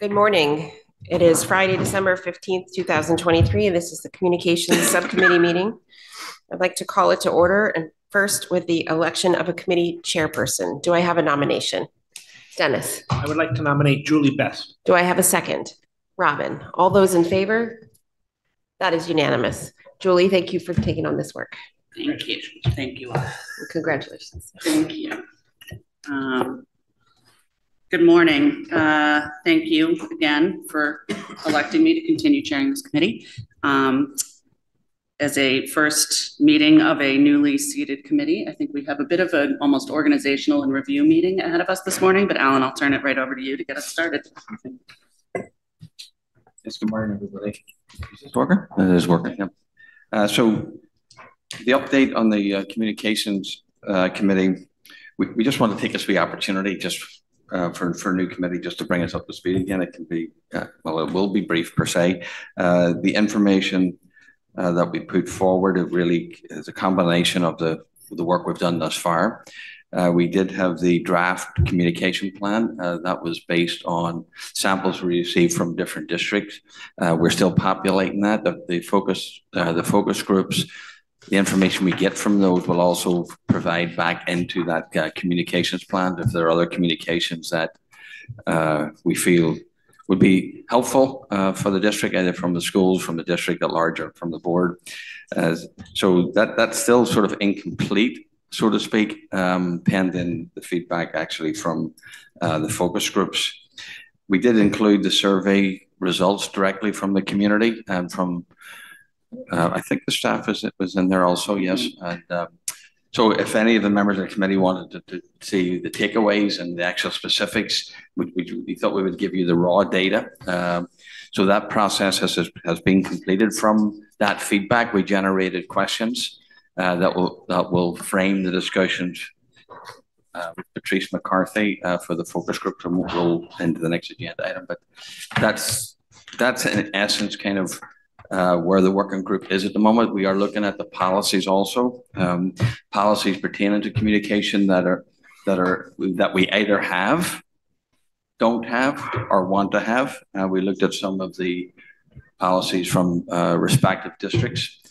Good morning. It is Friday, December 15th, 2023, and this is the Communications Subcommittee meeting. I'd like to call it to order, and first with the election of a committee chairperson. Do I have a nomination? Dennis. I would like to nominate Julie Best. Do I have a second? Robin. All those in favor? That is unanimous. Julie, thank you for taking on this work. Thank you. Thank you all. Congratulations. Thank you. Good morning. Thank you again for electing me to continue chairing this committee. As a first meeting of a newly seated committee, I think we have a bit of an almost organizational and review meeting ahead of us this morning, but Alan, I'll turn it right over to you to get us started. Yes, good morning, everybody. Is this working? It is working, yeah. So the update on the communications committee, we just want to take this the opportunity just for a new committee just to bring us up to speed again. It can be, well, it will be brief per se. The information that we put forward, it really is a combination of the work we've done thus far. We did have the draft communication plan that was based on samples we received from different districts. We're still populating that. The focus groups, the information we get from those will also provide back into that communications plan if there are other communications that we feel would be helpful for the district, either from the schools, from the district at large, or from the board. So that's still sort of incomplete, so to speak, pending the feedback actually from the focus groups. We did include the survey results directly from the community and from I think the staff was in there also, yes. And so if any of the members of the committee wanted to see the takeaways and the actual specifics, we thought we would give you the raw data. So that process has been completed. From that feedback, we generated questions that will frame the discussions with Patrice McCarthy for the focus group, and we'll roll into the next agenda item. But that's in essence kind of where the working group is at the moment. We are looking at the policies also, policies pertaining to communication that we either have, don't have, or want to have. We looked at some of the policies from respective districts.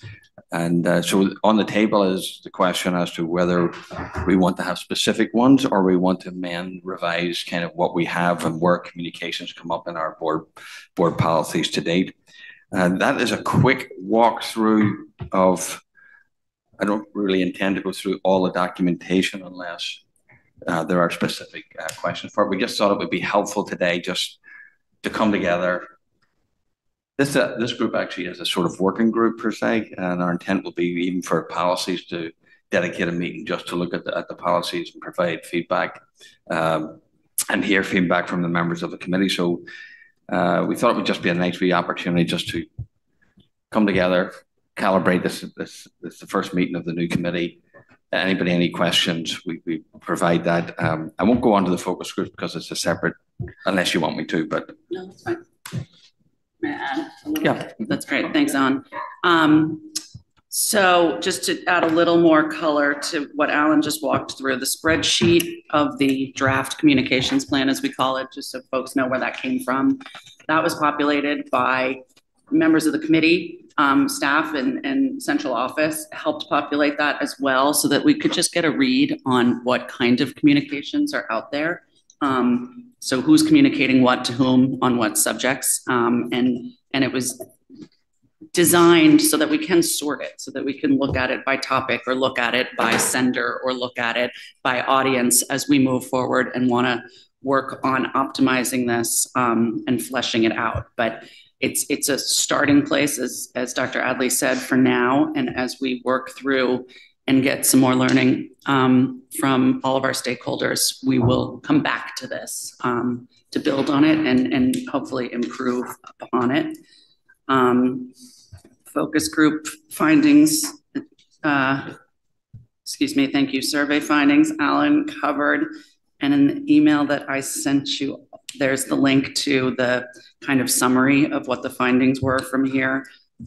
And so on the table is the question as to whether we want to have specific ones or we want to amend, revise kind of what we have and where communications come up in our board policies to date. That is a quick walkthrough of, I don't really intend to go through all the documentation unless there are specific questions for it. We just thought it would be helpful today just to come together. This group actually is a sort of working group per se, and our intent will be even for policies to dedicate a meeting just to look at the policies and provide feedback and hear feedback from the members of the committee. So we thought it would just be a nice wee opportunity just to come together, calibrate this. This is the first meeting of the new committee. Anybody, any questions, we provide that. I won't go on to the focus group because it's a separate, unless you want me to, but. No, that's fine. May I add a little? Yeah. That's great. Thanks, Alan. So just to add a little more color to what Alan just walked through, the spreadsheet of the draft communications plan, as we call it, just so folks know where that came from, that was populated by members of the committee, staff and central office helped populate that as well so that we could just get a read on what kind of communications are out there. So who's communicating what to whom on what subjects, and it was designed so that we can sort it, so that we can look at it by topic or look at it by sender or look at it by audience as we move forward and want to work on optimizing this and fleshing it out. But it's a starting place, as Dr. Adley said, for now, and as we work through and get some more learning from all of our stakeholders, we will come back to this to build on it and hopefully improve upon it. Focus group findings, excuse me, thank you. Survey findings, Alan covered. And in the email that I sent you, there's the link to the kind of summary of what the findings were from here,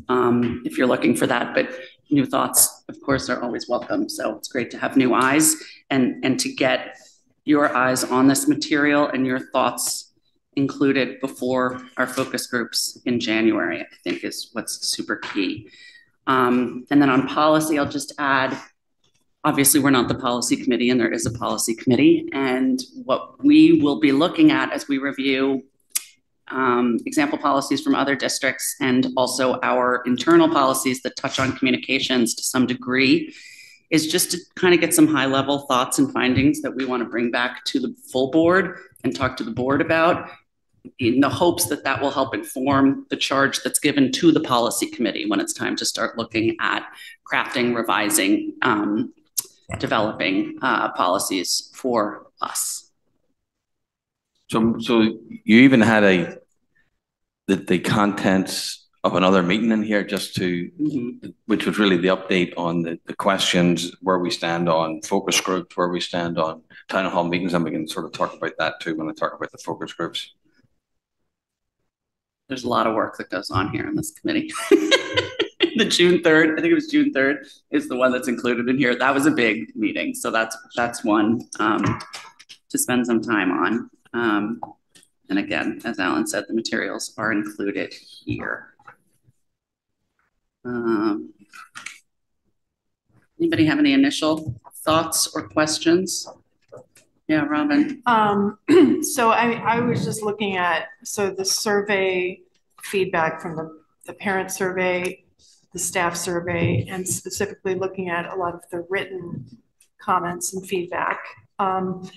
if you're looking for that. But new thoughts, of course, are always welcome. So it's great to have new eyes and to get your eyes on this material and your thoughts included before our focus groups in January, I think is what's super key. And then on policy, I'll just add, obviously, we're not the policy committee, and there is a policy committee. And what we will be looking at as we review example policies from other districts and also our internal policies that touch on communications to some degree is just to kind of get some high level thoughts and findings that we want to bring back to the full board and talk to the board about, in the hopes that that will help inform the charge that's given to the policy committee when it's time to start looking at crafting, revising, developing policies for us. So you even had the contents of another meeting in here just to, which was really the update on the questions, where we stand on focus groups, where we stand on town hall meetings, and we can sort of talk about that too when I talk about the focus groups. There's a lot of work that goes on here in this committee. The June 3rd, I think it was June 3rd, is the one that's included in here. That was a big meeting, so that's one to spend some time on. And again, as Alan said, the materials are included here. Anybody have any initial thoughts or questions? Yeah, Robin. So I was just looking at, the survey feedback from the parent survey, the staff survey, and specifically looking at a lot of the written comments and feedback. And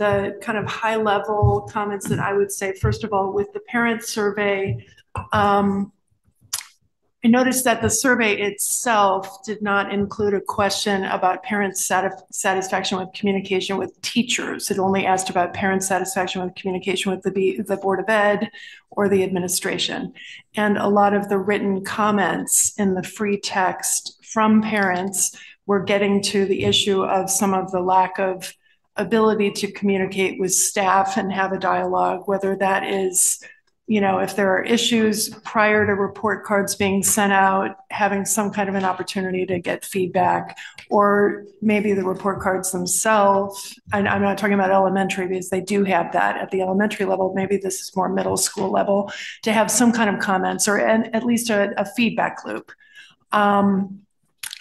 the kind of high level comments that I would say, first of all, with the parent survey, I noticed that the survey itself did not include a question about parents' satisfaction with communication with teachers. It only asked about parents' satisfaction with communication with the Board of Ed or the administration. And a lot of the written comments in the free text from parents were getting to the issue of some of the lack of ability to communicate with staff and have a dialogue, whether that is, if there are issues prior to report cards being sent out, having some kind of an opportunity to get feedback, or maybe the report cards themselves. And I'm not talking about elementary because they do have that at the elementary level. Maybe this is more middle school level, to have some kind of comments or at least a feedback loop.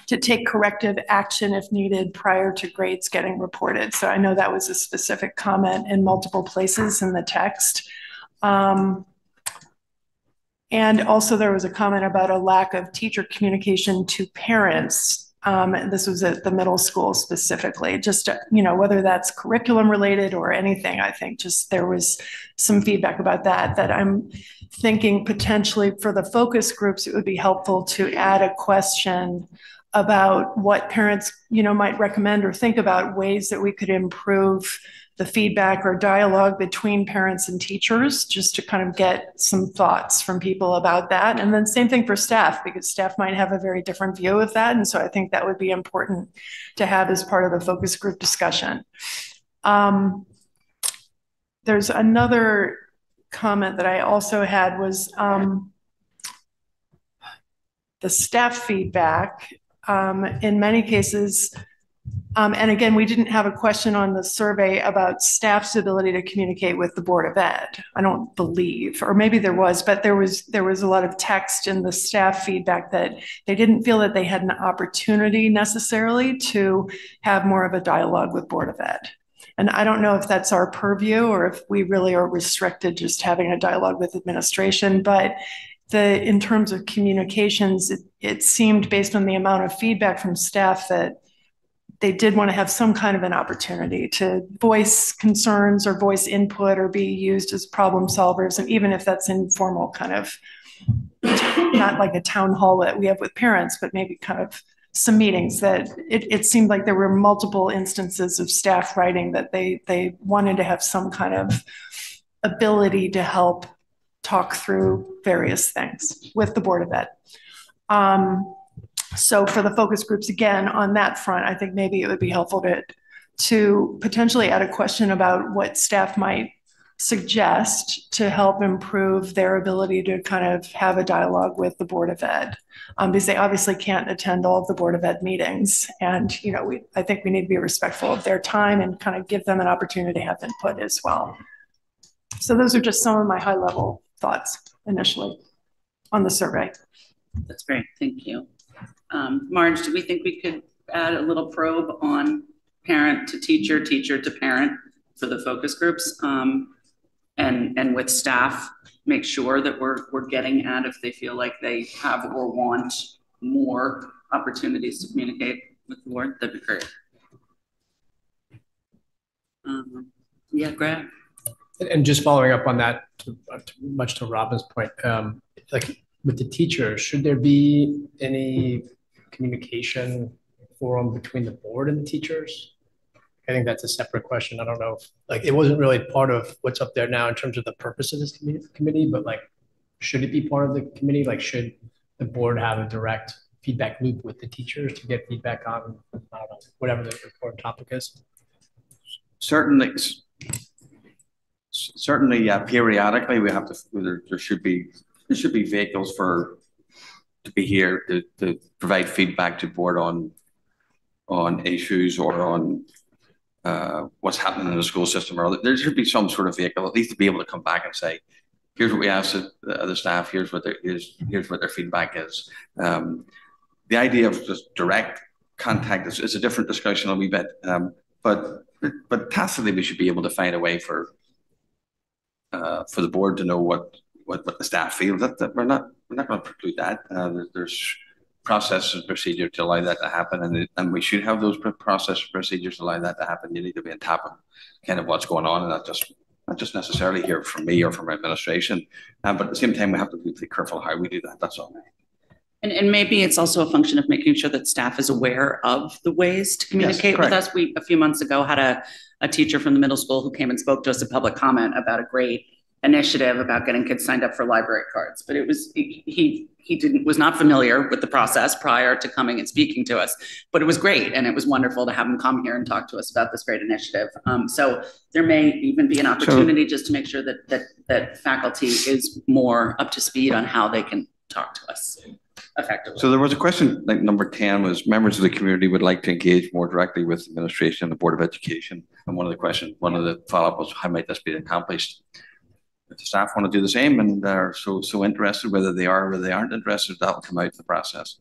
To take corrective action if needed prior to grades getting reported. So I know that was a specific comment in multiple places in the text. And also there was a comment about a lack of teacher communication to parents. This was at the middle school specifically, just, whether that's curriculum related or anything. I think just there was some feedback about that I'm thinking potentially for the focus groups, it would be helpful to add a question about what parents, might recommend or think about ways that we could improve the feedback or dialogue between parents and teachers, just to kind of get some thoughts from people about that. And then same thing for staff, because staff might have a very different view of that. And so I think that would be important to have as part of the focus group discussion. There's another comment that I also had was the staff feedback. In many cases, and again, we didn't have a question on the survey about staff's ability to communicate with the Board of Ed. I don't believe, or maybe there was, but there was a lot of text in the staff feedback that they didn't feel that they had an opportunity necessarily to have more of a dialogue with Board of Ed. And I don't know if that's our purview or if we really are restricted just having a dialogue with administration, but in terms of communications, it seemed based on the amount of feedback from staff that they did want to have some kind of an opportunity to voice concerns or voice input or be used as problem solvers. And even if that's informal, kind of not like a town hall that we have with parents, but maybe kind of some meetings, that it seemed like there were multiple instances of staff writing that they wanted to have some kind of ability to help talk through various things with the Board of Ed. So for the focus groups, again, on that front, I think maybe it would be helpful to potentially add a question about what staff might suggest to help improve their ability to kind of have a dialogue with the Board of Ed, because they obviously can't attend all of the Board of Ed meetings. And, I think we need to be respectful of their time and kind of give them an opportunity to have input as well. So those are just some of my high level thoughts initially on the survey. That's great. Thank you. Marge, do we think we could add a little probe on parent to teacher, teacher to parent for the focus groups? And with staff, make sure that we're getting at if they feel like they have or want more opportunities to communicate with the board. That'd be great. Yeah, Greg. And just following up on that, much to Robin's point, like with the teachers, should there be any communication forum between the board and the teachers? I think that's a separate question. I don't know if, like, it wasn't really part of what's up there now in terms of the purpose of this committee, but like, should it be part of the committee? Like, should the board have a direct feedback loop with the teachers to get feedback on, I don't know, whatever the important topic is? Certainly, periodically we have to. There should be vehicles to be here to provide feedback to board on issues or on what's happening in the school system. Or there should be some sort of vehicle at least to be able to come back and say, here's what we asked the staff. Here's what their feedback is. The idea of just direct contact is a different discussion a wee bit. But tacitly, we should be able to find a way for the board to know what the staff feel. That we're not going to preclude that. There's process and procedure to allow that to happen, and we should have those process and procedures to allow that to happen. You need to be on top of kind of what's going on, and not just necessarily hear from me or from my administration. But at the same time, we have to be careful how we do that. That's all. And maybe it's also a function of making sure that staff is aware of the ways to communicate with us. We, a few months ago, had a teacher from the middle school who came and spoke to us in public comment about a great initiative about getting kids signed up for library cards. But it was, he was not familiar with the process prior to coming and speaking to us, but it was great. And it was wonderful to have him come here and talk to us about this great initiative. So there may even be an opportunity just to make sure that faculty is more up to speed on how they can talk to us effectively. So there was a question, like number 10 was members of the community would like to engage more directly with administration and the Board of Education. And one of the follow-up was, how might this be accomplished? If the staff want to do the same and they're so interested, whether they are or whether they aren't interested, that will come out in the process.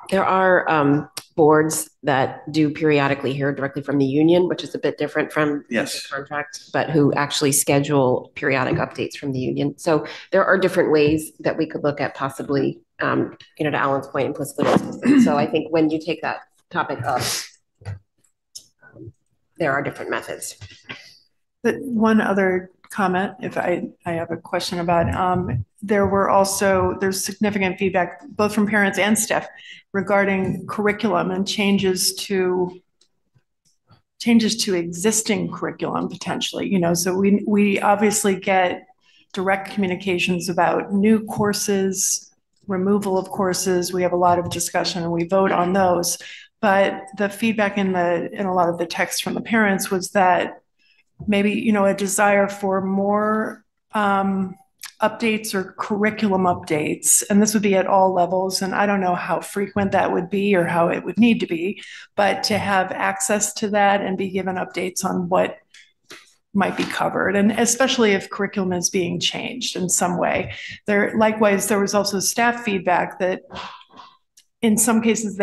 There are boards that do periodically hear directly from the union, which is a bit different from the contract, but who actually schedule periodic updates from the union. So there are different ways that we could look at possibly, to Alan's point, implicitly. So I think when you take that topic up, there are different methods. But one other comment, if I have a question about, there's significant feedback both from parents and staff regarding curriculum and changes to existing curriculum potentially. So we obviously get direct communications about new courses, removal of courses. We have a lot of discussion and we vote on those. But the feedback in a lot of the text from the parents was that maybe, a desire for more updates or curriculum updates. And this would be at all levels. And I don't know how frequent that would be or how it would need to be, but to have access to that and be given updates on what might be covered. And especially if curriculum is being changed in some way. Likewise, there was also staff feedback that in some cases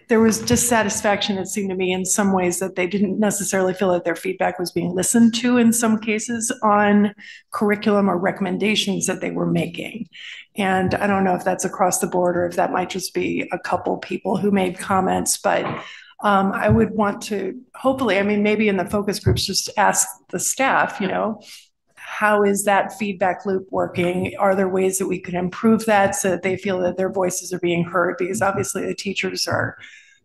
there was dissatisfaction, it seemed to me, in some ways, that they didn't necessarily feel that their feedback was being listened to in some cases on curriculum or recommendations that they were making. And I don't know if that's across the board or if that might just be a couple people who made comments, but I would want to, hopefully, maybe in the focus groups, just ask the staff, how is that feedback loop working? Are there ways that we could improve that so that they feel that their voices are being heard? Because obviously the teachers are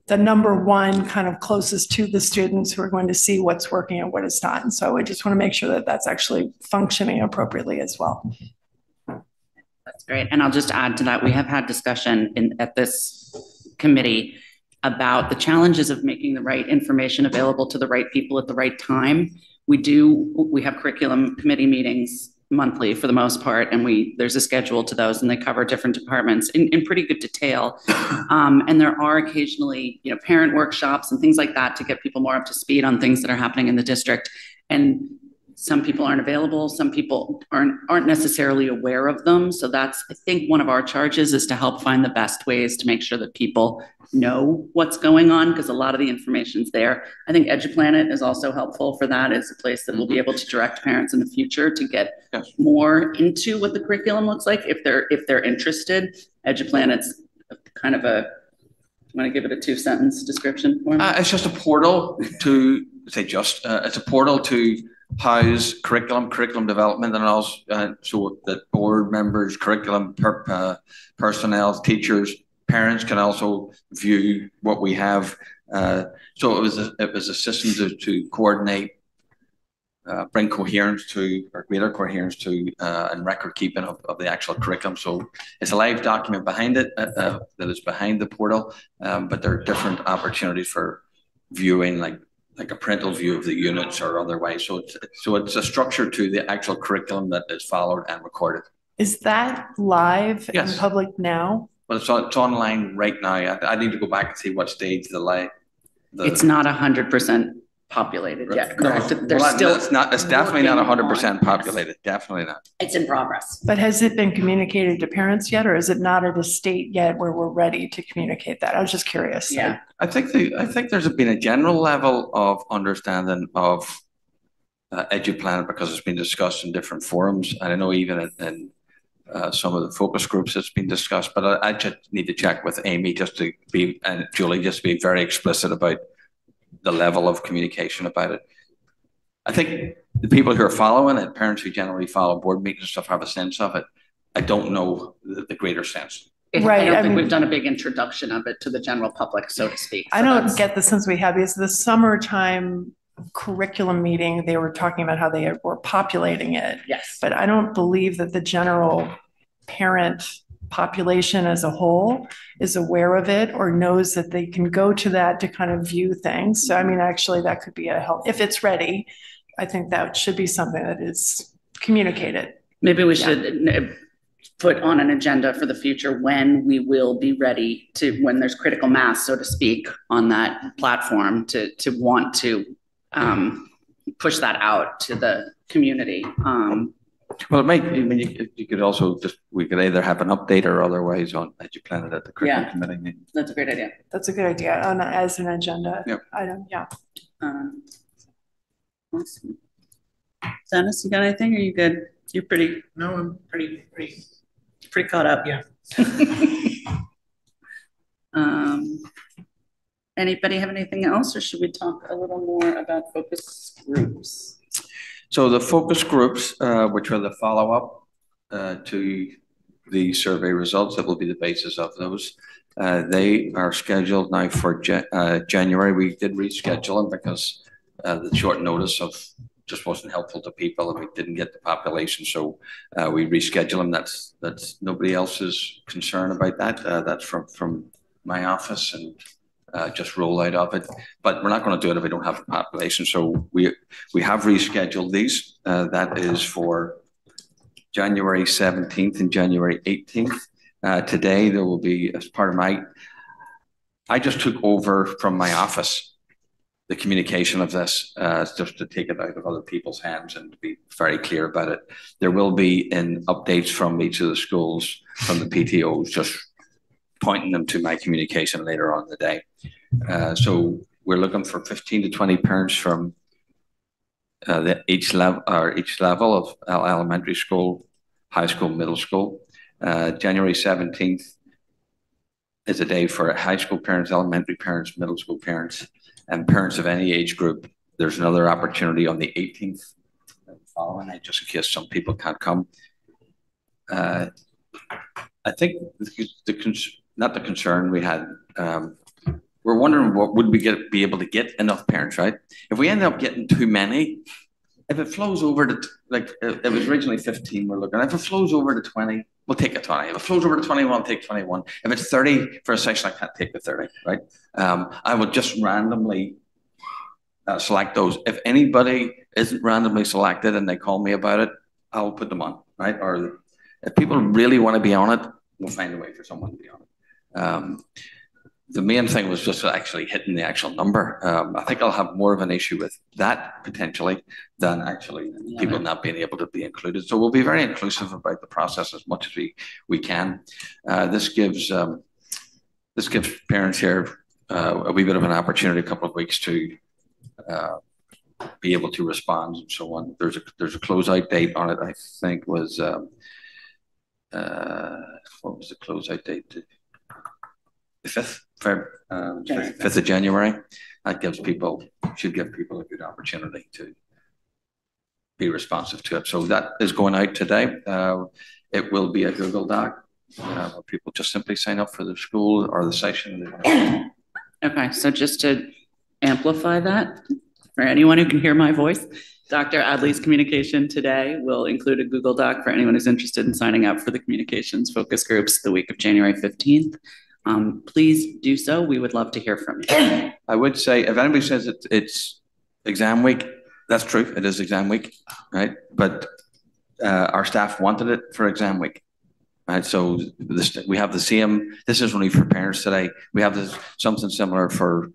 the number one kind of closest to the students who are going to see what's working and what is not. And so I just want to make sure that that's actually functioning appropriately as well. That's great. And I'll just add to that, we have had discussion at this committee about the challenges of making the right information available to the right people at the right time. We have curriculum committee meetings monthly for the most part, and there's a schedule to those, and they cover different departments in pretty good detail. And there are occasionally, parent workshops and things like that to get people more up to speed on things that are happening in the district. And some people aren't available, some people aren't necessarily aware of them. So that's, I think, one of our charges is to help find the best ways to make sure that people know what's going on, because a lot of the information's there. I think EduPlanet is also helpful for that. It's a place that will be able to direct parents in the future to get more into what the curriculum looks like if they're interested. EduPlanet's kind of a, I'm going to give it a 2-sentence description for me. It's just a portal to it's a portal to house curriculum development, and also so that board members, curriculum personnel, teachers, parents can also view what we have. So it was a system to coordinate, bring coherence to, or greater coherence to, and record keeping of the actual curriculum. So it's a live document behind it that is behind the portal, but there are different opportunities for viewing, like a parental view of the units or otherwise. So it's a structure to the actual curriculum that is followed and recorded. Is that live Yes. in public now? Well, it's online right now. I need to go back and see what stage It's not 100% populated yet, correct? It's definitely not 100% populated. Definitely not. It's in progress. But has it been communicated to parents yet, or is it not at a state yet where we're ready to communicate that? I was just curious. Yeah. I think there's been a general level of understanding of EduPlanet because it's been discussed in different forums, and I know even in some of the focus groups it's been discussed. But I just need to check with Amy and Julie just to be very explicit about the level of communication about it. I think the people who are following it, parents who generally follow board meetings and stuff, have a sense of it. I don't know the greater sense. Right. I don't think we've done a big introduction of it to the general public, so to speak. I don't get the sense we have, because the summertime curriculum meeting, they were talking about how they were populating it. Yes. But I don't believe that the general parent population as a whole is aware of it or knows that they can go to that to kind of view things. So, I mean, actually, that could be a help. If it's ready, I think that should be something that is communicated. Maybe we should put on an agenda for the future when we will be ready to, when there's critical mass, so to speak, on that platform to want to push that out to the community. Well, it might. I mean, you could also we could either have an update or otherwise on EduPlanet at the curriculum committee meeting. That's a great idea. That's a good idea as an agenda item. Yeah. Awesome. Dennis, you got anything? Or are you good? You're pretty. No, I'm pretty caught up. Yeah. Anybody have anything else, or should we talk a little more about focus groups? So the focus groups, which are the follow-up to the survey results, that will be the basis of those. They are scheduled now for January. We did reschedule them because the short notice of just wasn't helpful to people, and we didn't get the population. So we reschedule them. That's nobody else's concern about that. That's from my office, and just roll out of it. But we're not going to do it if we don't have a population. So we have rescheduled these. That is for January 17th and January 18th. Today there will be, as part of I just took over from my office the communication of this, just to take it out of other people's hands and to be very clear about it. There will be updates from each of the schools, from the PTOs, just pointing them to my communication later on in the day. So we're looking for 15 to 20 parents from each level of elementary school, high school, middle school. January 17th is a day for high school parents, elementary parents, middle school parents, and parents of any age group. There's another opportunity on the 18th following that, just in case some people can't come. I think not the concern we had. We're wondering, what would we be able to get enough parents, right? If we end up getting too many, if it flows over to, like, it was originally 15 we're looking at, if it flows over to 20, we'll take a 20. If it flows over to 21, we'll take 21. If it's 30 for a session, I can't take the 30, right? I would just randomly select those. If anybody isn't randomly selected and they call me about it, I'll put them on, right? Or if people really want to be on it, we'll find a way for someone to be on it. The main thing was just actually hitting the actual number. I think I'll have more of an issue with that potentially than actually people not being able to be included. So we'll be very inclusive about the process as much as we can. This gives parents here a wee bit of an opportunity, a couple of weeks to be able to respond and so on. There's a closeout date on it. I think was what was the closeout date? The 5th of January. That should give people a good opportunity to be responsive to it. So that is going out today. It will be a Google Doc. Where people just simply sign up for the school or the session. Okay, so just to amplify that, for anyone who can hear my voice, Dr. Adley's communication today will include a Google Doc for anyone who's interested in signing up for the communications focus groups the week of January 15th. Please do so. We would love to hear from you. I would say if anybody says it's exam week, that's true. It is exam week, right? But our staff wanted it for exam week, right? So we have the same. This is only for parents today. We have something similar for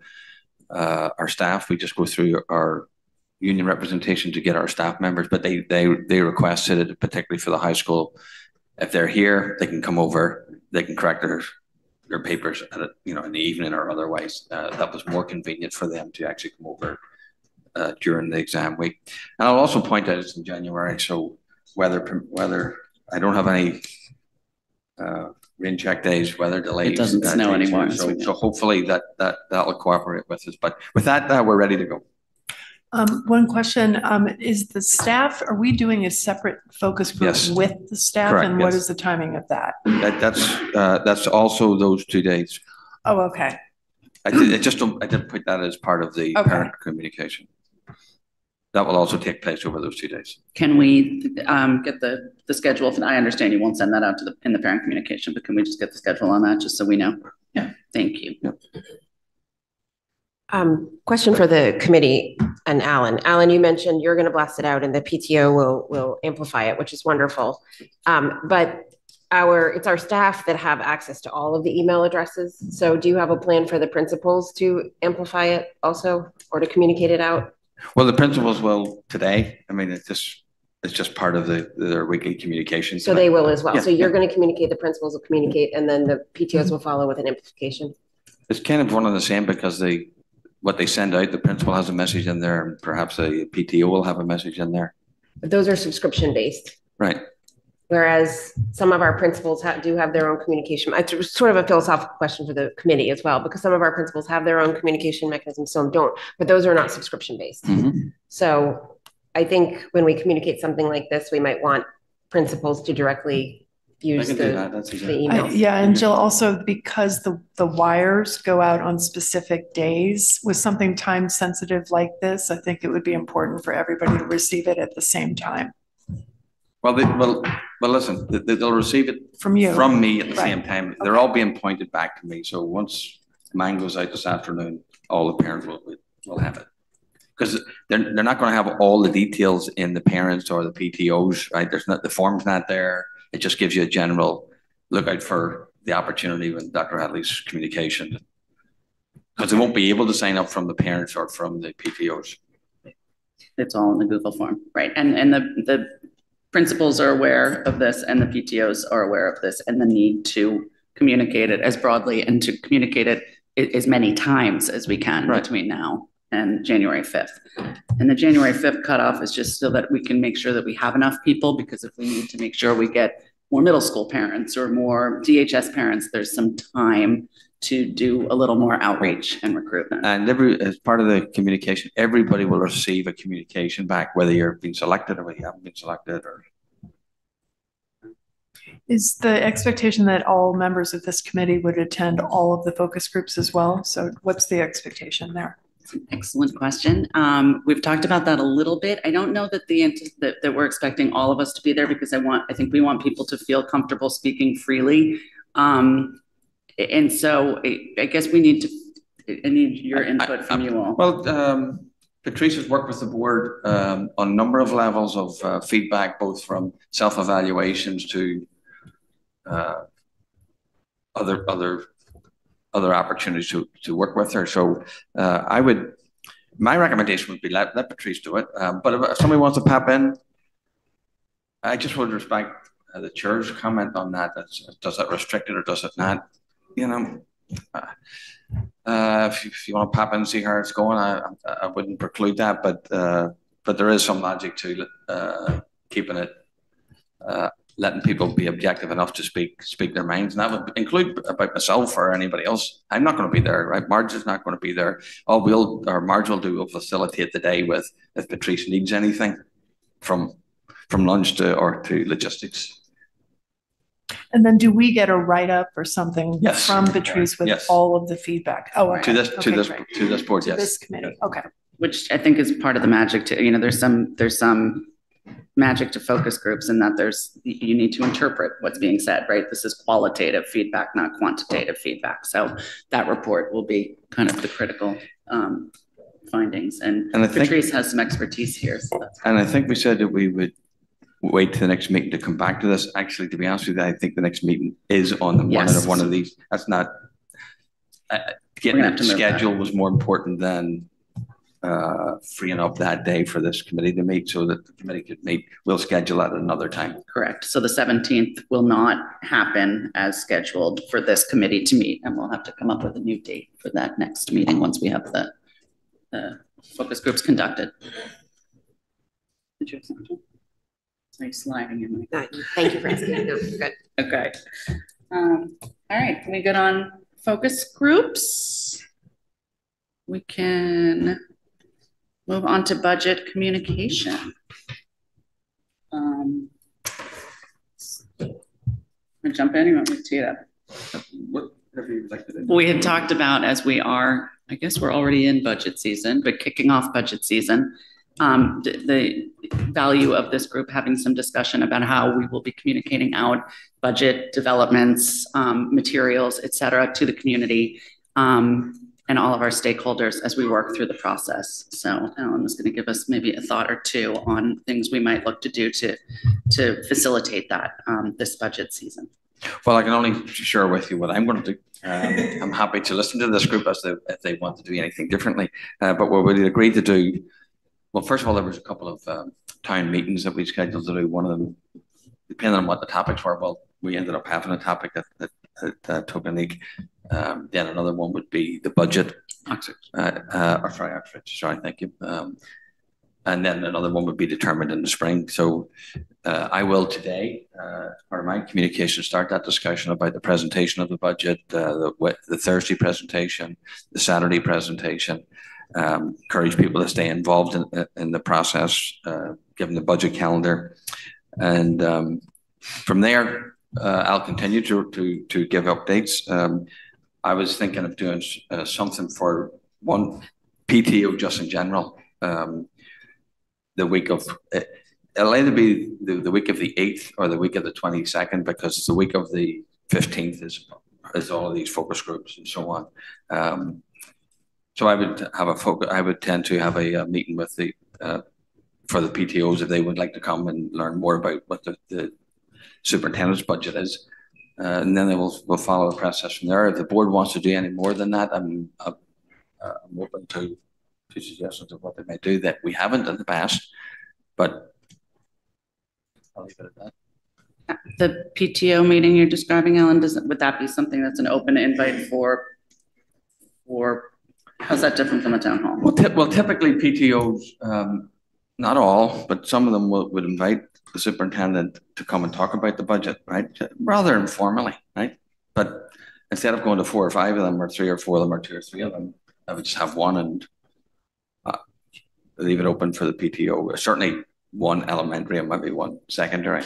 our staff. We just go through our union representation to get our staff members, but they requested it particularly for the high school. If they're here, they can come over. They can correct their papers in the evening or otherwise. That was more convenient for them to actually come over during the exam week. And I'll also point out it's in January, so weather I don't have any rain check days, weather delays. It doesn't snow anymore. So hopefully that'll cooperate with us. But with that, we're ready to go. One question, is the staff, are we doing a separate focus group with the staff? Correct, and what is the timing of that? That's also those 2 days. Oh, okay. I didn't put that as part of the parent communication. That will also take place over those 2 days. Can we get the schedule? I understand you won't send that out in the parent communication, but can we just get the schedule on that just so we know? Yeah. Thank you. Yep. Question for the committee and Alan. Alan, you mentioned you're going to blast it out and the PTO will amplify it, which is wonderful. But it's our staff that have access to all of the email addresses. So do you have a plan for the principals to amplify it also or to communicate it out? Well, the principals will today. I mean, it's just part of their weekly communication. So they will as well. Yeah, so you're going to communicate, the principals will communicate, and then the PTOs will follow with an amplification. It's kind of one and the same because what they send out, the principal has a message in there, and perhaps a PTO will have a message in there. But those are subscription based. Right. Whereas some of our principals do have their own communication. It's sort of a philosophical question for the committee as well, because some of our principals have their own communication mechanisms, some don't, but those are not subscription based. Mm-hmm. So I think when we communicate something like this, we might want principals to directly use the emails. Yeah, and Jill, also because the wires go out on specific days with something time sensitive like this, I think it would be important for everybody to receive it at the same time. Well, listen, they'll receive it from you, from me at the same time. They're all being pointed back to me. So once mine goes out this afternoon, all the parents will have it. Because they're not going to have all the details in the parents or the PTOs, right? The form's not there. It just gives you a general look out for the opportunity with Dr. Adley's communication. Because they won't be able to sign up from the parents or from the PTOs. It's all in the Google form, right? And the principals are aware of this and the PTOs are aware of this and the need to communicate it as broadly and to communicate it as many times as we can between now and January 5th. And the January 5th cutoff is just so that we can make sure that we have enough people, because if we need to make sure we get more middle school parents or more DHS parents, there's some time to do a little more outreach and recruitment. And as part of the communication, everybody will receive a communication back, whether you're being selected or whether you haven't been selected. Is the expectation that all members of this committee would attend all of the focus groups as well? So what's the expectation there? Excellent question. We've talked about that a little bit. I don't know that that we're expecting all of us to be there, because I think we want people to feel comfortable speaking freely. And so I guess I need your input from you all. Well, Patrice has worked with the board on a number of levels of feedback, both from self-evaluations to other opportunities to work with her. So my recommendation would be let Patrice do it. But if somebody wants to pop in, I just would respect the chair's comment on that. Does that restrict it or does it not? You know, if you want to pop in and see how it's going, I wouldn't preclude that. But there is some logic to keeping it, letting people be objective enough to speak their minds, and that would include about myself or anybody else. I'm not going to be there, right? Marge is not going to be there. Marge will do will facilitate the day with if Patrice needs anything from lunch to logistics. And then do we get a write-up or something Yes. from Patrice with Yes. all of the feedback? Oh, okay. To this Great. to this board, To yes. this committee, okay. Which I think is part of the magic to, you know, there's some magic to focus groups in that you need to interpret what's being said, right? This is qualitative feedback, not quantitative feedback. So that report will be kind of the critical findings. And Patrice has some expertise here. So and I think we said that we would wait to the next meeting to come back to this. Actually, to be honest with you, I think the next meeting is on one of these. That's not getting it scheduled was more important than freeing up that day for this committee to meet so that the committee could meet. We'll schedule at another time. Correct. So the 17th will not happen as scheduled for this committee to meet, and we'll have to come up with a new date for that next meeting once we have the focus groups conducted. Did you have something? It's like sliding in my. Thank you for asking. No, good. Okay. All right. Can we get on focus groups? We can move on to budget communication. I'm gonna jump in. You want me to tee it up? Whatever you'd like to do. We had talked about, as we are, I guess we're already in budget season, but kicking off budget season, the value of this group having some discussion about how we will be communicating out budget developments, materials, et cetera, to the community and all of our stakeholders as we work through the process. So Alan was going to give us maybe a thought or two on things we might look to do to facilitate that this budget season. Well, I can only share with you what I'm going to do. I'm happy to listen to this group if they want to do anything differently. But what we agreed to do, well, first of all, there was a couple of town meetings that we scheduled to do. One of them, depending on what the topics were, well, we ended up having a topic at Tokenique. Then another one would be the budget. Oxford. Sorry, thank you. And then another one would be determined in the spring. So I will today, part of my communication, start that discussion about the presentation of the budget, the Thursday presentation, the Saturday presentation, encourage people to stay involved in the process, given the budget calendar. And from there, I'll continue to give updates. I was thinking of doing something for one PTO just in general. The week of it'll either be the week of the 8th or the week of the 22nd, because the week of the 15th is all of these focus groups and so on. So I would have I would tend to have a meeting with for the PTOs if they would like to come and learn more about what the superintendent's budget is, and then we'll follow the process from there. If the board wants to do any more than that, I'm open to suggestions of what they may do that we haven't in the past, but I'll leave it at that. The PTO meeting you're describing, Alan, would that be something that's an open invite for how's that different from a town hall? Well, typically PTOs, not all, but some of them would invite the superintendent to come and talk about the budget, right? Rather informally, right? But instead of going to 4 or 5 of them, or 3 or 4 of them, or 2 or 3 of them, I would just have one and leave it open for the PTO. Certainly one elementary and maybe one secondary.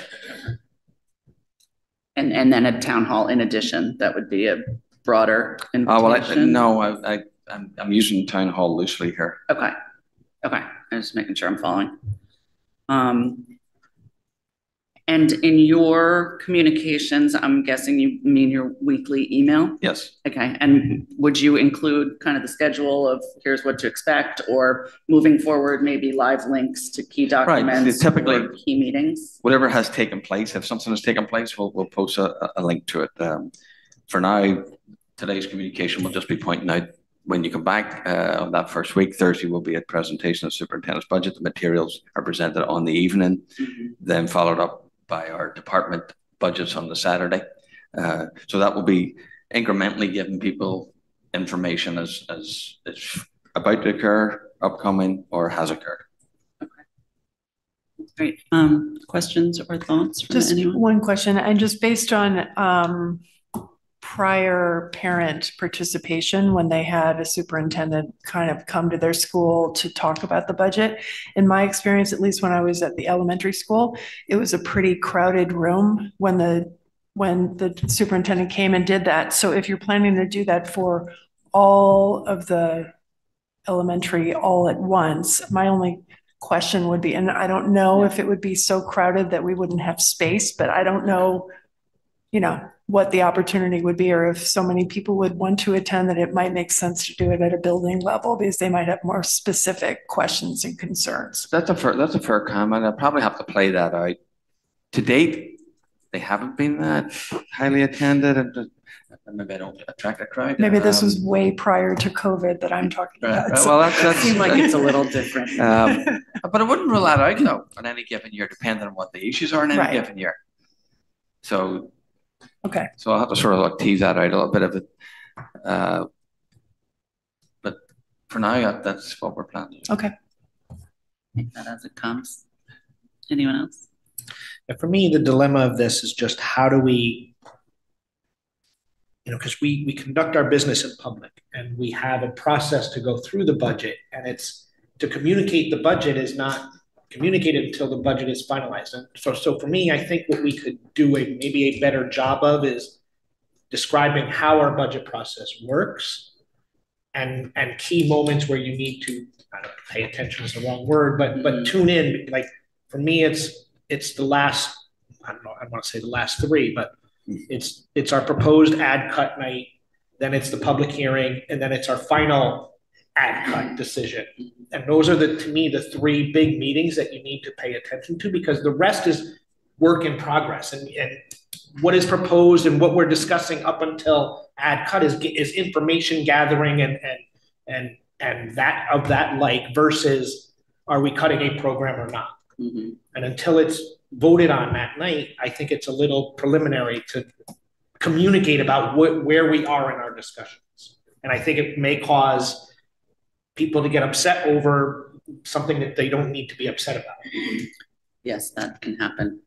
And then a town hall in addition, that would be a broader invitation. I'm using town hall loosely here. Okay. I'm just making sure I'm following. And in your communications, I'm guessing you mean your weekly email? Yes. Okay, and would you include kind of the schedule of here's what to expect, or moving forward, maybe live links to key documents? Typically, or key meetings? Whatever has taken place, if something has taken place, we'll post a link to it. For now, today's communication will just be pointing out when you come back on that first week. Thursday will be a presentation of superintendent's budget. The materials are presented on the evening, then followed up by our department budgets on the Saturday. So that will be incrementally giving people information as it's about to occur, upcoming, or has occurred. Great. Questions or thoughts from Just anyone? one question, and just based on prior parent participation when they had a superintendent kind of come to their school to talk about the budget. In my experience, at least when I was at the elementary school, it was a pretty crowded room when the superintendent came and did that. So if you're planning to do that for all of the elementary all at once, my only question would be, and I don't know if it would be so crowded that we wouldn't have space, but I don't know, what the opportunity would be, or if so many people would want to attend that it might make sense to do it at a building level because they might have more specific questions and concerns. That's a fair comment. I'll probably have to play that out. To date, they haven't been that highly attended, and maybe I don't attract a crowd. Maybe this was way prior to COVID that I'm talking about. So well, that seems like it's a little different. But I wouldn't rule that out, though, on any given year, depending on what the issues are in any given year. So, okay. So I'll have to sort of tease that out a little bit of it. But for now, that's what we're planning. Okay. Take that as it comes. Anyone else? And for me, the dilemma of this is just how do we, because we conduct our business in public and we have a process to go through the budget, and it's to communicate the budget is not communicated until the budget is finalized. And so for me, I think what we could do maybe a better job of is describing how our budget process works and key moments where you need to, I don't know, pay attention is the wrong word, but tune in. Like for me, it's the last, I don't know, I want to say the last three, but it's our proposed ad cut night, then it's the public hearing, and then it's our final ad cut decision. And those are to me, the three big meetings that you need to pay attention to, because the rest is work in progress. And what is proposed and what we're discussing up until ad cut is information gathering and that of that like versus are we cutting a program or not? And until it's voted on that night, I think it's a little preliminary to communicate about where we are in our discussions. And I think it may cause people to get upset over something that they don't need to be upset about. Yes, that can happen.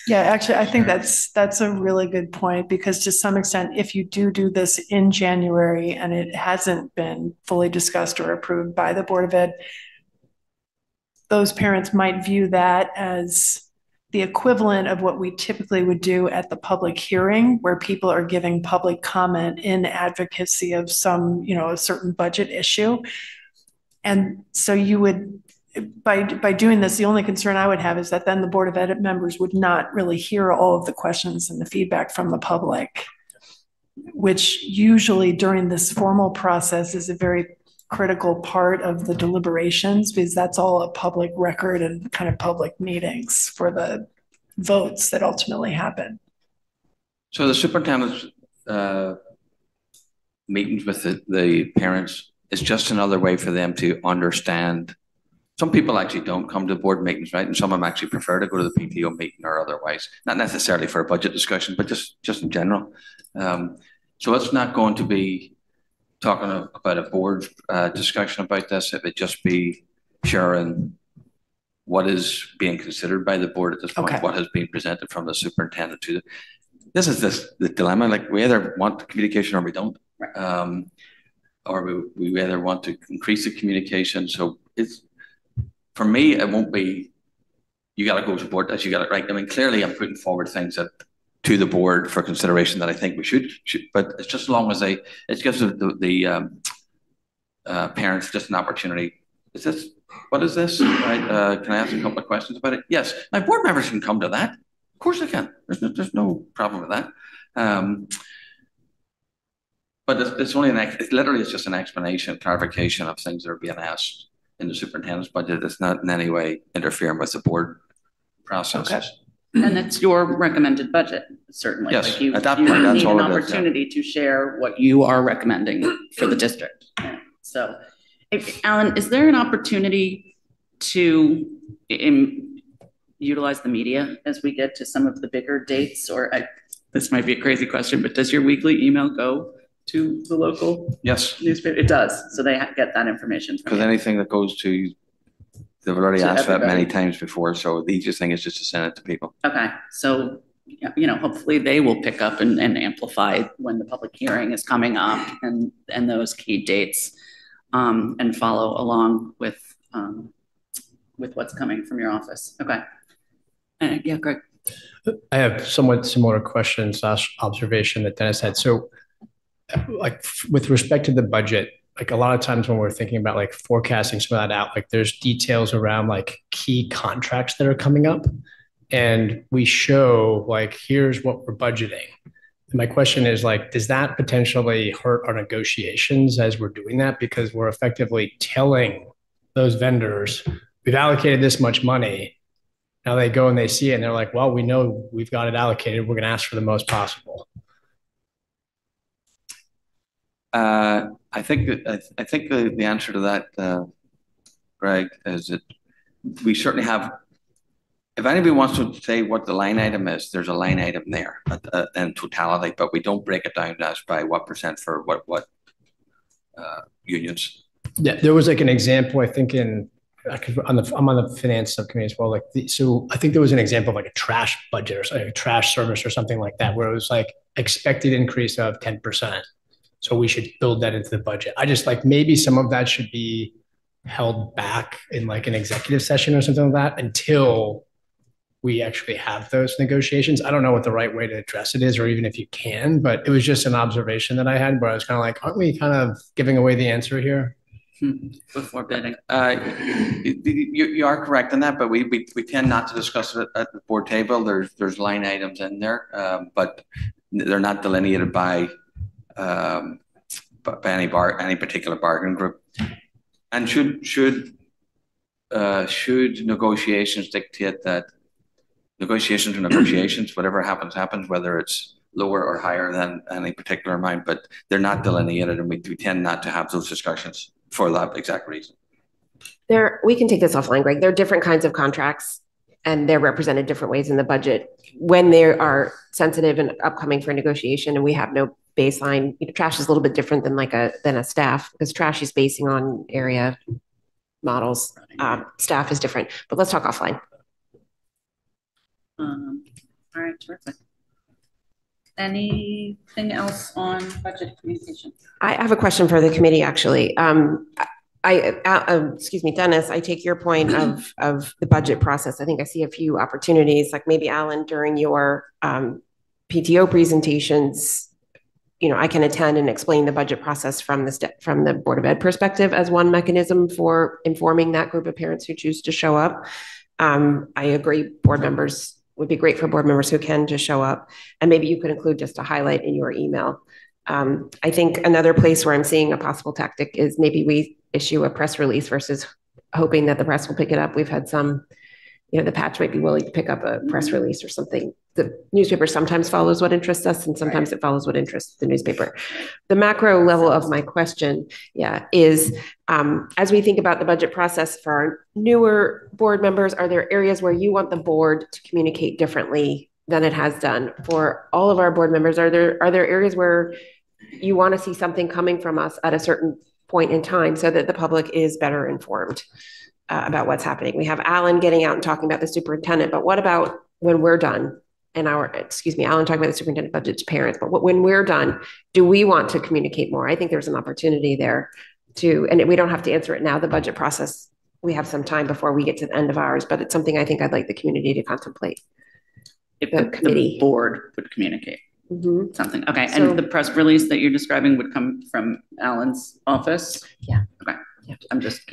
Yeah, actually, I think that's a really good point, because to some extent, if you do this in January and it hasn't been fully discussed or approved by the Board of Ed, those parents might view that as the equivalent of what we typically would do at the public hearing, where people are giving public comment in advocacy of some, a certain budget issue. And so you would, by doing this, the only concern I would have is that then the Board of Ed members would not really hear all of the questions and the feedback from the public, which usually during this formal process is a very critical part of the deliberations, because that's all a public record and kind of public meetings for the votes that ultimately happen. So the superintendent's meetings with the parents is just another way for them to understand. Some people actually don't come to board meetings, right? And some of them actually prefer to go to the PTO meeting or otherwise, not necessarily for a budget discussion, but just in general. So it's not going to be talking about a board discussion about this. It would just be sharing what is being considered by the board at this point, what has been presented from the superintendent to this is the dilemma. Like we either want the communication or we don't. Or we either want to increase the communication. So it's, for me, it won't be, you got to go to board this, you got it right. I mean, clearly I'm putting forward things to the board for consideration that I think we should, but it's just as long as it gives the parents just an opportunity. What is this? Right? Can I ask a couple of questions about it? Yes, my board members can come to that. Of course I can. There's no problem with that. But it's only it's literally it's just an explanation, clarification of things that are being asked in the superintendent's budget. It's not in any way interfering with the board processes. Okay. And it's your recommended budget, certainly. Yes, like you, at that you point, that's need all an it is, opportunity to share what you are recommending for the district. So, Alan, is there an opportunity to utilize the media as we get to some of the bigger dates? Or this might be a crazy question, but does your weekly email go to the local Yes, newspaper? It does. So they get that information. because anything that goes to, they've already To asked that everybody. many times before. So the easiest thing is just to send it to people. Okay, so, you know, hopefully they will pick up and amplify when the public hearing is coming up and those key dates, and follow along with what's coming from your office. Okay. Yeah, Greg. I have somewhat similar questions / observation that Dennis had. So like with respect to the budget, like a lot of times when we're thinking about like forecasting some of that out, like there's details around like key contracts that are coming up, and we show like, here's what we're budgeting. And my question is like, does that potentially hurt our negotiations as we're doing that? Because we're effectively telling those vendors, we've allocated this much money. Now they go and they see it and they're like, well, we know we've got it allocated. We're going to ask for the most possible. I think the answer to that, Greg, is that we certainly have. If anybody wants to say what the line item is, there's a line item there in totality, but we don't break it down as by what percent for what unions. Yeah, there was like an example, I think I'm on the finance subcommittee as well. Like, so I think there was an example of like a trash budget or something, a trash service or something like that, where it was like expected increase of 10%. So we should build that into the budget. I just like maybe some of that should be held back in like an executive session or something like that until we actually have those negotiations. I don't know what the right way to address it is, or even if you can, but it was just an observation that I had where I was kind of like, aren't we kind of giving away the answer here? Before bidding. You are correct in that, but we tend not to discuss it at the board table. There's line items in there, but they're not delineated by any particular bargaining group. And should negotiations dictate that negotiations are negotiations, whatever happens, whether it's lower or higher than any particular amount, but they're not delineated, and we tend not to have those discussions for that exact reason. We can take this offline, Greg. There are different kinds of contracts and they're represented different ways in the budget when they are sensitive and upcoming for negotiation and we have no baseline. You know, trash is a little bit different than a staff, because trash is basing on area models. Staff is different, but let's talk offline. All right, terrific. Anything else on budget communication? I have a question for the committee, actually. Excuse me, Dennis, I take your point of the budget process. I think I see a few opportunities, like maybe Alan, during your PTO presentations, you know, I can attend and explain the budget process from the Board of Ed perspective as one mechanism for informing that group of parents who choose to show up. I agree, board members would be great for board members who can just show up. And maybe you could include just a highlight in your email. I think another place where I'm seeing a possible tactic is maybe we issue a press release versus hoping that the press will pick it up. We've had some, you know, the Patch might be willing to pick up a press release or something. The newspaper sometimes follows what interests us and sometimes it follows what interests the newspaper. The macro level of my question, is as we think about the budget process for our newer board members, are there areas where you want the board to communicate differently than it has done? For all of our board members, are there areas where you want to see something coming from us at a certain point in time so that the public is better informed about what's happening? We have Alan getting out and talking about the superintendent, but what about when we're done? And Alan talking about the superintendent budget to parents, but when we're done, do we want to communicate more? I think there's an opportunity there and we don't have to answer it now. The budget process, we have some time before we get to the end of ours, but it's something I think I'd like the community to contemplate. If the board would communicate something. Okay. So, and the press release that you're describing would come from Alan's office? Yeah. Okay. I'm just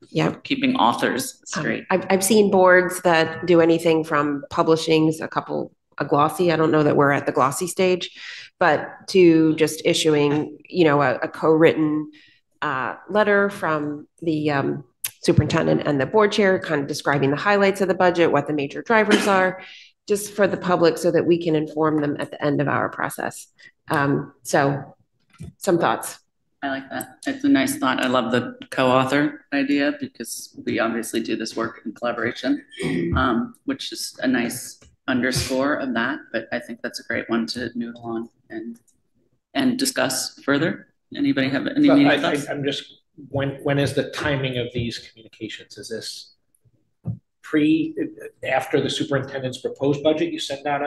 Yeah. keeping authors straight. I've seen boards that do anything from publishings, a glossy. I don't know that we're at the glossy stage, but to just issuing, a co-written letter from the superintendent and the board chair, kind of describing the highlights of the budget, what the major drivers are, just for the public so that we can inform them at the end of our process. So some thoughts. I like that. It's a nice thought. I love the co-author idea because we obviously do this work in collaboration, which is a nice underscore of that. But I think that's a great one to noodle on and discuss further. Anybody have any thoughts? I'm just, when is the timing of these communications? Is this after the superintendent's proposed budget, you send out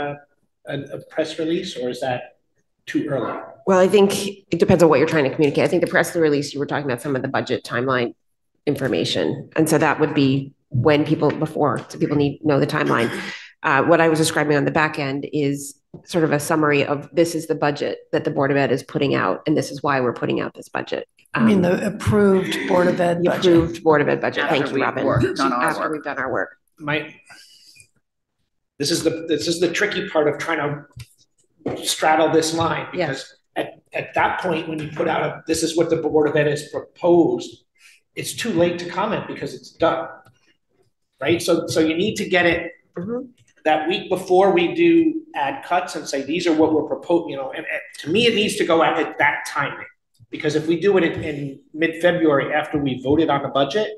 a press release, or is that too early? Well, I think it depends on what you're trying to communicate. I think the press release, you were talking about some of the budget timeline information. And so that would be when people need to know the timeline. What I was describing on the back end is sort of a summary of this is the budget that the Board of Ed is putting out, and this is why we're putting out this budget. I mean, the approved Board of Ed budget. Approved Board of Ed budget. After Thank you, Robin. After we've done our work. This is the tricky part of trying to straddle this line, because at that point, when you put out this is what the Board of Ed has proposed, it's too late to comment because it's done, right? So you need to get it that week before we do add cuts and say, these are what we're proposing, and to me, it needs to go out at that timing, because if we do it in mid-February after we voted on the budget,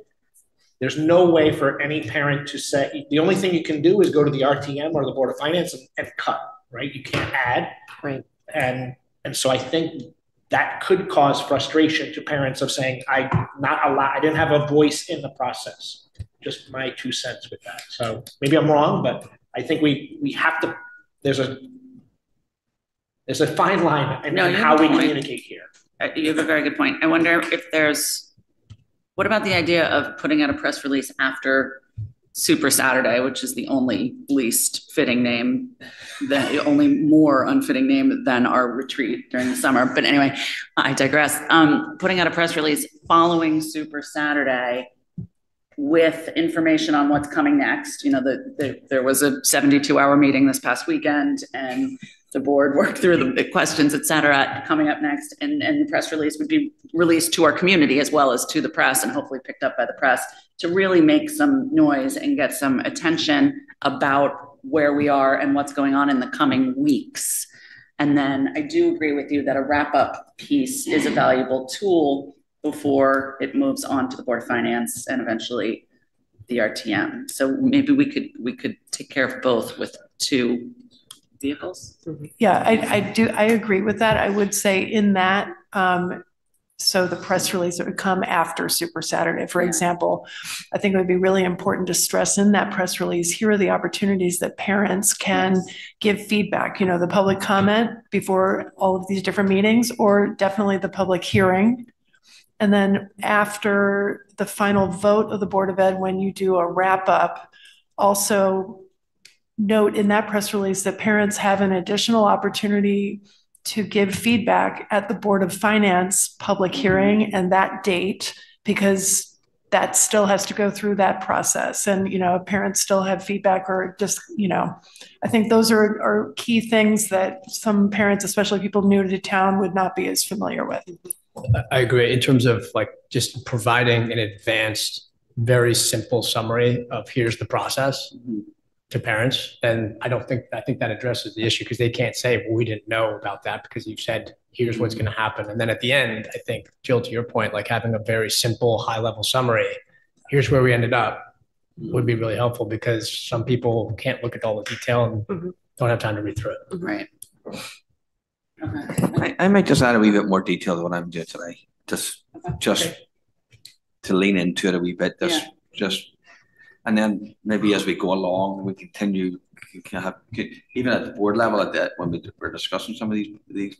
there's no way for any parent to say, the only thing you can do is go to the RTM or the Board of Finance and cut, right? You can't add. Right. And so I think that could cause frustration to parents of saying, I didn't have a voice in the process. Just my 2 cents with that. So maybe I'm wrong, but I think we have to, there's a fine line in how we communicate here. You have a very good point. I wonder if what about the idea of putting out a press release after Super Saturday, which is the only least fitting name, the only more unfitting name than our retreat during the summer. But anyway, I digress. Putting out a press release following Super Saturday with information on what's coming next. There was a 72-hour meeting this past weekend, and the board worked through the questions, et cetera, coming up next. And the press release would be released to our community as well as to the press, and hopefully picked up by the press, to really make some noise and get some attention about where we are and what's going on in the coming weeks. And then I do agree with you that a wrap-up piece is a valuable tool before it moves on to the Board of Finance and eventually the RTM. So maybe we could take care of both with 2 vehicles. Yeah, I agree with that. I would say in that, so the press release that would come after Super Saturday, for example, I think it would be really important to stress in that press release, here are the opportunities that parents can give feedback, the public comment before all of these different meetings, or definitely the public hearing. And then after the final vote of the Board of Ed, when you do a wrap up, also note in that press release that parents have an additional opportunity to give feedback at the Board of Finance public hearing and that date, because that still has to go through that process. And, parents still have feedback, or just, I think those are key things that some parents, especially people new to town, would not be as familiar with. I agree in terms of just providing an advanced, very simple summary of here's the process to parents. And I think that addresses the issue, because they can't say, well, we didn't know about that because you said, here's what's going to happen. And then at the end, I think, Jill, to your point, having a very simple high level summary, here's where we ended up, would be really helpful, because some people can't look at all the detail and don't have time to read through it. Right. I might just add a wee bit more detail to what I'm doing today, just to lean into it a wee bit, and then maybe as we go along, we continue, even at the board level, when we're discussing some of these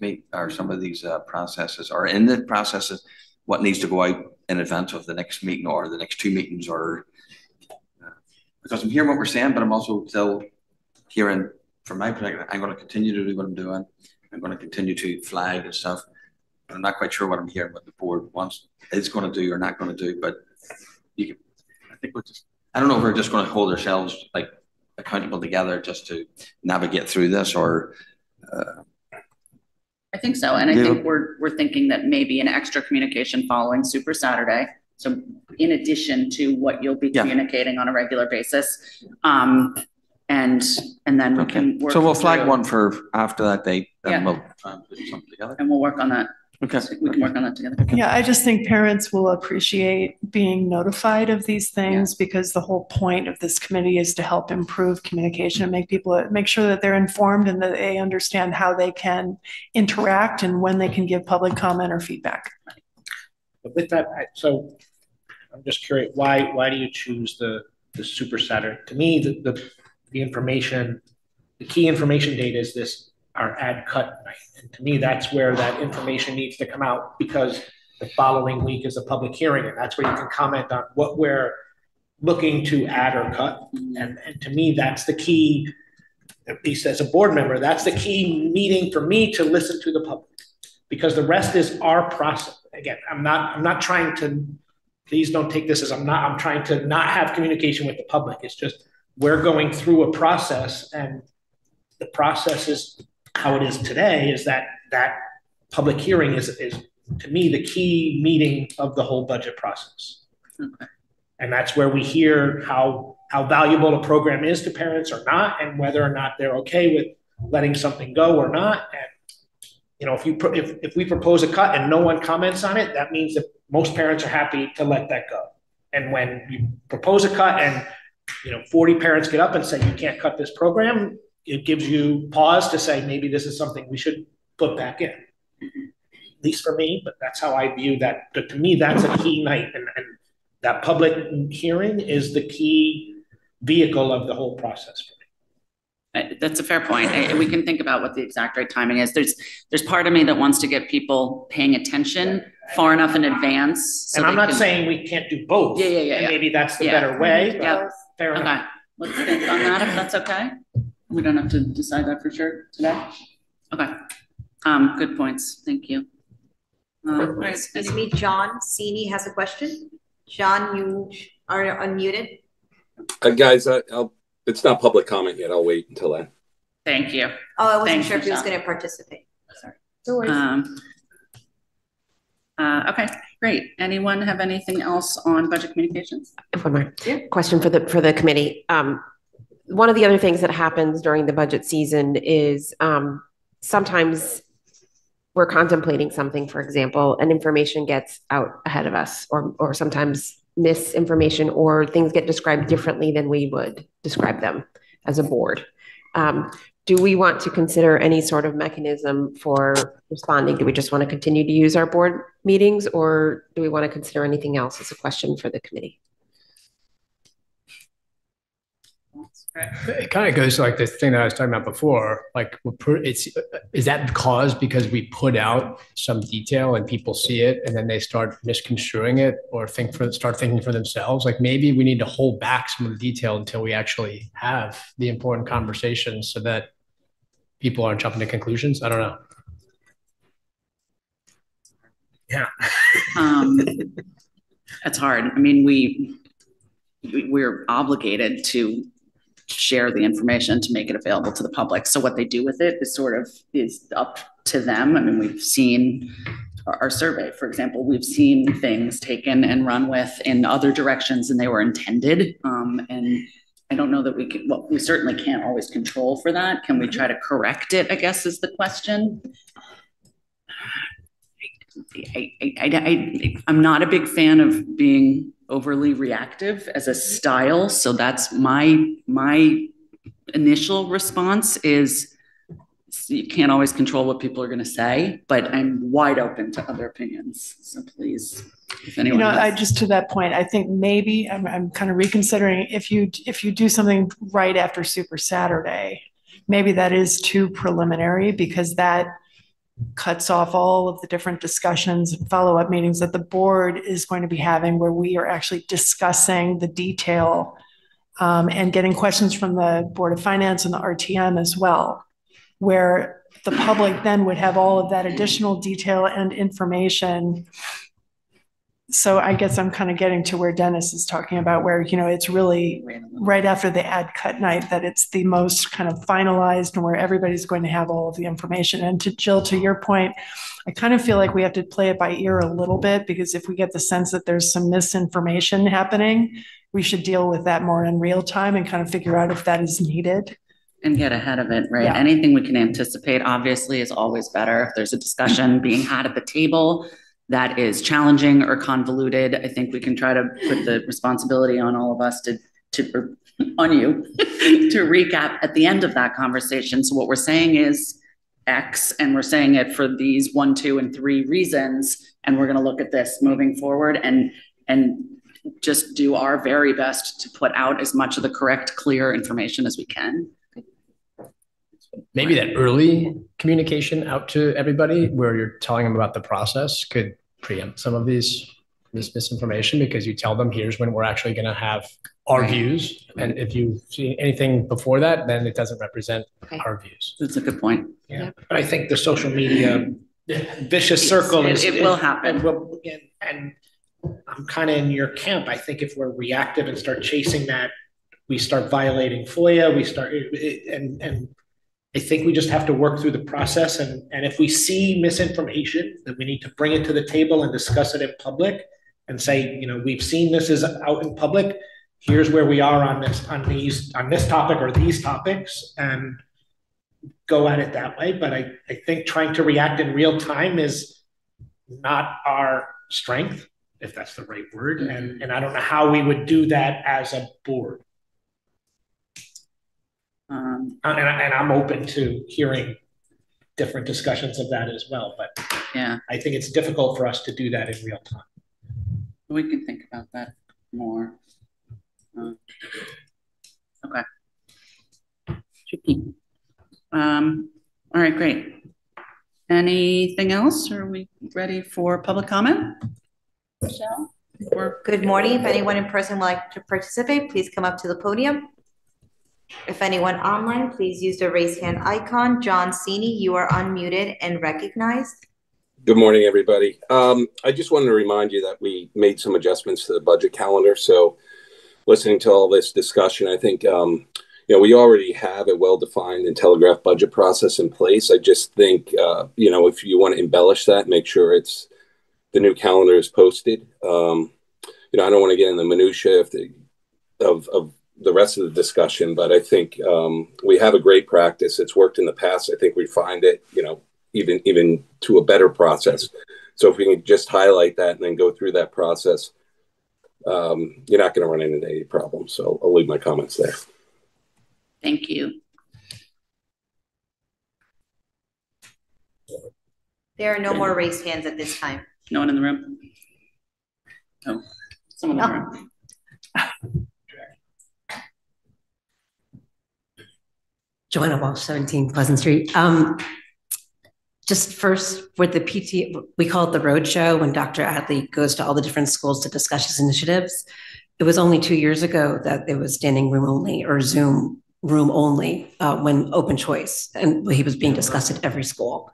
processes, or in the processes, what needs to go out in advance of the next meeting or the next 2 meetings, or because I'm hearing what we're saying, but I'm also still hearing from my perspective, I'm going to continue to do what I'm doing. I'm going to continue to flag and stuff, I'm not quite sure what I'm hearing, what the board is going to do or not going to do, but I think I don't know if we're just going to hold ourselves like accountable together just to navigate through this, or I think so. And I think we're thinking that maybe an extra communication following Super Saturday. So in addition to what you'll be communicating on a regular basis, and then we can work. So we'll flag one for after that date, and we'll try and put something together. And we'll work on that. Okay. So we can work on that together. Okay. Yeah, I just think parents will appreciate being notified of these things because the whole point of this committee is to help improve communication and make sure that they're informed and that they understand how they can interact and when they can give public comment or feedback. But with that, so I'm just curious, why do you choose the Super Saturday? To me, the information, the key information data is our ad cut night. And to me, that's where that information needs to come out, because the following week is a public hearing, and that's where you can comment on what we're looking to add or cut. And to me, that's the key, at least as a board member, that's the key meeting for me to listen to the public, because the rest is our process. Again, I'm not trying to, please don't take this as I'm trying to not have communication with the public. It's just, we're going through a process, and the process is how it is today, is that public hearing is to me the key meeting of the whole budget process. Okay. And that's where we hear how valuable a program is to parents or not, and whether or not they're okay with letting something go or not. And if we propose a cut and no one comments on it, that means that most parents are happy to let that go. And when you propose a cut and 40 parents get up and say you can't cut this program, it gives you pause to say maybe this is something we should put back in. At least for me, but that's how I view that. To me, that's a key night, and that public hearing is the key vehicle of the whole process for me. That's a fair point. We can think about what the exact right timing is. There's part of me that wants to get people paying attention far enough in advance. And I'm not saying we can't do both. Yeah. And maybe that's the better way. Yeah. Fair enough. Let's think on that if that's okay. We don't have to decide that for sure today. Okay. Good points. Thank you. Excuse me, John Cini has a question. John, you are unmuted. Guys, it's not public comment yet. I'll wait until then. Thank you. Oh, I wasn't sure if he was going to participate. Sorry. Okay, great. Anyone have anything else on budget communications? One more question for the committee. One of the other things that happens during the budget season is sometimes we're contemplating something, for example, and information gets out ahead of us, or sometimes misinformation, or things get described differently than we would describe them as a board. Do we want to consider any sort of mechanism for responding? Do we just want to continue to use our board meetings, or do we want to consider anything else? As a question for the committee. It kind of goes to like the thing that I was talking about before. Like, is that caused because we put out some detail and people see it and then they start misconstruing it or start thinking for themselves? Like, maybe we need to hold back some of the detail until we actually have the important conversations so that people aren't jumping to conclusions. I don't know. Yeah. That's hard. I mean, we're obligated to share the information to make it available to the public. So what they do with it is up to them. I mean, we've seen our survey, for example, we've seen things taken and run with in other directions than they were intended. And I don't know that we certainly can't always control for that. Can we try to correct it, I guess, is the question. I'm not a big fan of being overly reactive as a style. So that's my initial response is you can't always control what people are going to say, but I'm wide open to other opinions. So please, if anyone I just, to that point, I think maybe I'm kind of reconsidering if you do something right after Super Saturday, maybe that is too preliminary, because that cuts off all of the different discussions and follow-up meetings that the board is going to be having, where we are actually discussing the detail and getting questions from the Board of Finance and the RTM as well, where the public then would have all of that additional detail and information. So I guess I'm kind of getting to where Dennis is talking about, where, you know, it's really right after the ad cut night that it's the most kind of finalized and where everybody's going to have all of the information. And to Jill, to your point, I kind of feel like we have to play it by ear a little bit, because if we get the sense that there's some misinformation happening, we should deal with that more in real time and kind of figure out if that is needed. And get ahead of it, right? Yeah. Anything we can anticipate, obviously, is always better. If there's a discussion being had at the table that is challenging or convoluted, I think we can try to put the responsibility on all of us or on you to recap at the end of that conversation. So what we're saying is X, and we're saying it for these 1, 2, and 3 reasons, and we're going to look at this moving forward and just do our very best to put out as much of the correct, clear information as we can. Maybe that early communication out to everybody where you're telling them about the process could preempt some of this misinformation, because you tell them, here's when we're actually going to have our views. And if you see anything before that, then it doesn't represent our views. That's a good point. Yeah, but I think the social media vicious circle it will happen. And I'm kind of in your camp. I think if we're reactive and start chasing that, we start violating FOIA. We start and I think we just have to work through the process. And if we see misinformation, then we need to bring it to the table and discuss it in public and say, you know, we've seen this is out in public. Here's where we are on this topic or these topics, and go at it that way. But I think trying to react in real time is not our strength, if that's the right word. And I don't know how we would do that as a board. And I'm open to hearing different discussions of that as well. But yeah, I think it's difficult for us to do that in real time. We can think about that more. Okay. Tricky. All right, great. Anything else? Are we ready for public comment? Michelle? Good morning. If anyone in person would like to participate, please come up to the podium. If anyone online, please use the raise hand icon. John Cini, you are unmuted and recognized. Good morning, everybody. I just wanted to remind you that we made some adjustments to the budget calendar. So listening to all this discussion, I think, you know, we already have a well-defined and telegraphed budget process in place. I just think, you know, if you want to embellish that, make sure the new calendar is posted. You know, I don't want to get in the minutia of the rest of the discussion, but I think we have a great practice. It's worked in the past. I think we find it, you know, even to a better process. So if we can just highlight that and then go through that process, you're not going to run into any problems. So I'll leave my comments there. Thank you. There are no more raised hands at this time. No one in the room? No. Someone in the room. Joanna Walsh, 17 Pleasant Street. Just first with the PT, we call it the roadshow, when Dr. Adley goes to all the different schools to discuss his initiatives. It was only 2 years ago that it was standing room only or Zoom room only when open choice, and he was being discussed at every school.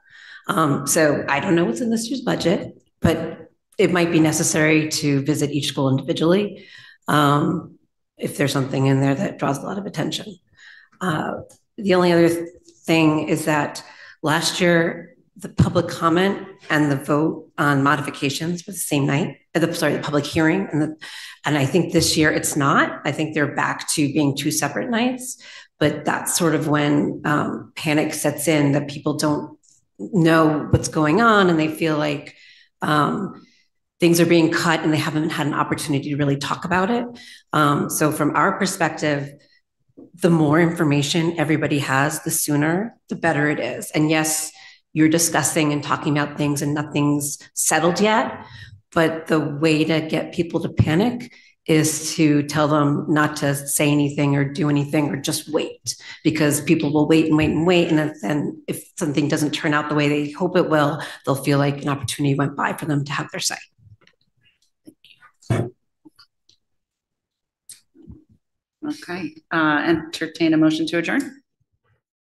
So I don't know what's in this year's budget, but it might be necessary to visit each school individually if there's something in there that draws a lot of attention. The only other thing is that last year, the public comment and the vote on modifications was the same night, the public hearing. And I think this year it's not. I think they're back to being 2 separate nights, but that's sort of when panic sets in, that people don't know what's going on and they feel like things are being cut and they haven't had an opportunity to really talk about it. So from our perspective, the more information everybody has, the sooner, the better it is. And yes, you're discussing and talking about things and nothing's settled yet, but the way to get people to panic is to tell them not to say anything or do anything or just wait, because people will wait and wait and wait. And then if something doesn't turn out the way they hope it will, they'll feel like an opportunity went by for them to have their say. Thank you. Okay, entertain a motion to adjourn.